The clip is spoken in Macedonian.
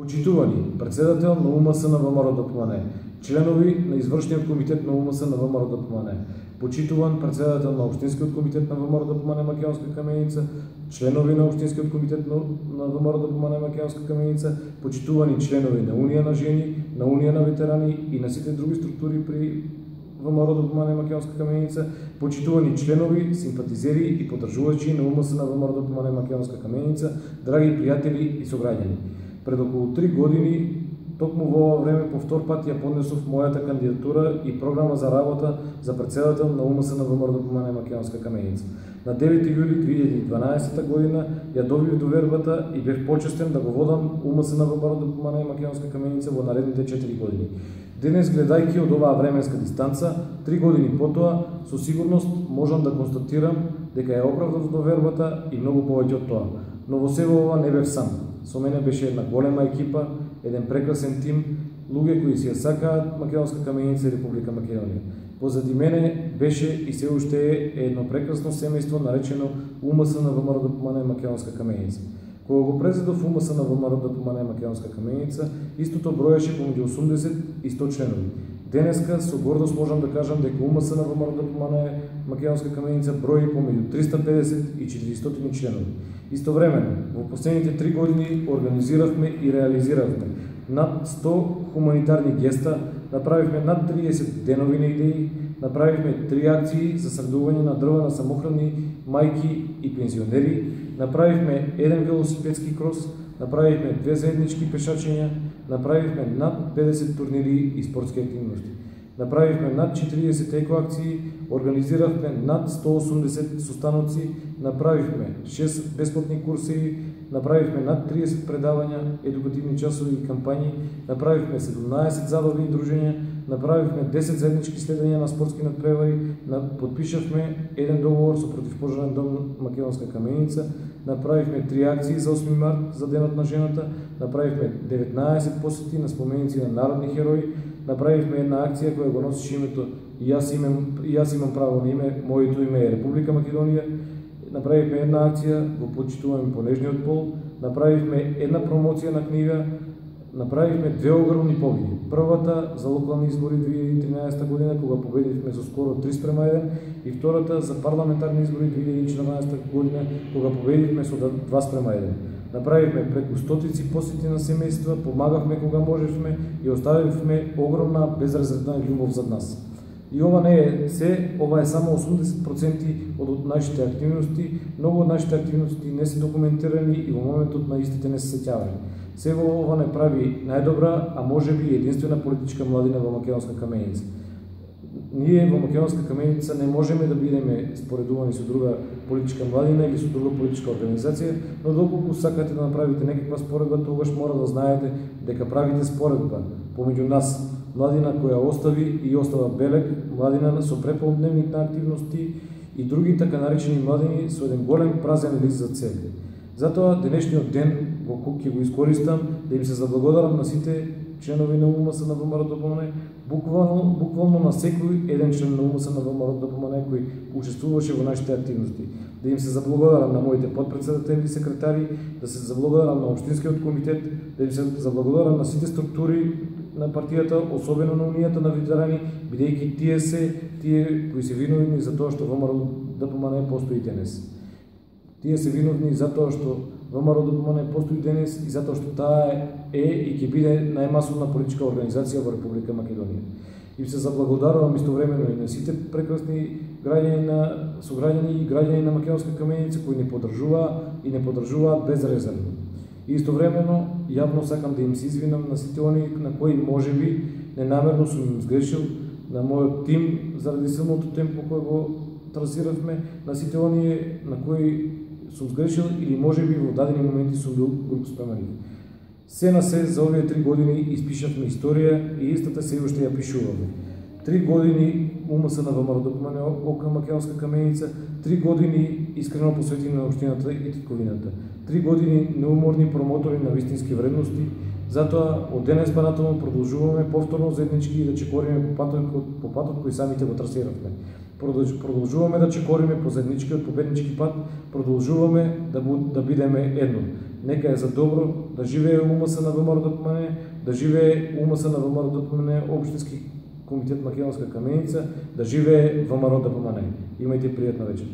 Почитувани председател на УМС на ВМРО ДПМН, членови на извършниот комитет на УМС на ВМРО ДПМН, почитуван председател на Општинскиот комитет на ВМРО ДПМН Македонска Каменица, членови на Општинскиот комитет на ВМРО ДПМН Македонска Каменица, почитувани членови на Унија на жени, на Унија на ветерани и на сите други структури при ВМРО ДПМН Македонска Каменица, почитувани членови, симпатизери и поддржувачи на УМС на ВМРО ДПМН Македонска Каменица, драги пријатели и сограѓани. Пред околу 3 години, токму во ова време, по втор пат ја поднесов мојата кандидатура и програма за работа за председател на УМС на ВМРО ДПМН Македонска Каменица. На 9 јули 2012 година ја добив довербата и бев почестен да го водам УМС на ВМРО ДПМН Македонска Каменица во наредните 4 години. Денес, гледајќи од оваа временска дистанца, 3 години потоа, со сигурност можам да констатирам дека ја оправдав довербата и многу повеќе од тоа. Но во сево ова не бев сам. Со мене беше една голема екипа, еден прекрасен тим, луѓе кои си ја сакаат Македонска Каменица и Република Македонија. Позади мене беше и се уште е едно прекрасно семејство наречено УМС на ВМРО ДПМН Македонска Каменица. Кога го презедов УМС на ВМРО ДПМН Македонска Каменица, истото броеше помеѓу 80 и 100 членови. Денеска со гордост можам да кажам дека УМС на ВМРО ДПМН Македонска Каменица брои помеѓу 350 и 400 членови. Истовремено, во последните 3 години организиравме и реализиравме над 100 хуманитарни геста, направивме над 30 денови на идеи, направивме 3 акции за средување на дрва на самохрани мајки и пензионери, направивме еден велосипедски крос, направивме 2 заеднички пешачења, направивме над 50 турнири и спортски активности. Направивме над 40 екоакции, организиравме над 180 состаноци, направивме 6 бесплатни курси, направивме над 30 предавања, едукативни часови и кампањи, направивме 17 забави и дружења, направивме 10 заеднички следења на спортски надпревари, подпишавме еден договор со противпожарен дом Македонска Каменица, направивме 3 акции за 8 март за денот на жената, направивме 19 посети на споменици на народни херои, направивме една акција која го носеше името и јас имам право на име, моето име е Република Македонија. Направивме една акција, го почитуваме по нежниот пол, направивме една промоција на книга, направивме 2 огромни победи. Првата за локални избори 2013 година, кога победивме со скоро 3:1, и втората за парламентарни избори 2014 година, кога победивме со 2:1. Направивме преку стотици посети на семејства, помагавме кога можевме и оставивме огромна безрезервна љубов зад нас. И ова не е се, ова е само 80% од нашите активности. Многу од нашите активности не се документирани и во моментот на истите не се сеќавани. Се во ова не прави најдобра, а можеби единствена политичка младина во Македонска Каменица. Ние во Македонска Каменица не можеме да бидеме споредувани со друга политичка младина или со друга политичка организација, но доколку сакате да направите некаква споредба, тогаш мора да знаете дека правите споредба помеѓу нас, младина која остави и остава белег, младина со преполн дневник на активности и други така наречени младини со еден голем празен лист за цели. Затоа денешниот ден ќе го искористам да им се заблагодарам на сите членови на УМС на ВМРО ДПМН, буквално на секој еден член на УМС на ВМРО ДПМН кој учествуваше во нашите активности. Да им се заблагодарам на моите подпредседатели и секретари, да се заблагодарам на Општинскиот комитет, да им се заблагодарам на сите структури на партијата, особено на Унијата на ветерани, бидејќи тие кои се виновни за тоа што ВМРО ДПМН постои денес. Тие се виновни за тоа што ВМРО ДПМН постои денес и затоа што таа е и ќе биде најмасовна политичка организација во Република Македонија. И се заблагодарувам истовремено и на сите прекрасни сограѓани и граѓани на Македонска Каменица кои не поддржуваат безрезервно. И истовремено јавно сакам да им се извинам на сите они на кои можеби ненамерно сум им сгрешил, на мојот тим заради силното темпо кој го трасиравме, на сите оние на кои сум сгрешил или можеби во дадени моменти сум бил груб спремен. Се на се за овие 3 години испишавме историја и истата се уште ја пишуваме. 3 години УМС на ВМРО ДПМН ОК Македонска Каменица, 3 години искрено посветени на општината и титковината, 3 години неуморни промотори на вистински вредности. Затоа од денес па натаму продолжуваме повторно заеднички да чекориме по патот кој самите го трасиравме. Продолжуваме да чекориме по заедничкиот победнички пат, продолжуваме да бидеме едно. нека е за добро, да живее УМС на ВМРО ДПМН, да живее УМС на ВМРО ДПМН, Общински комитет Македонска Каменица, да живее ВМРО ДПМН. Имайте приятна вечер.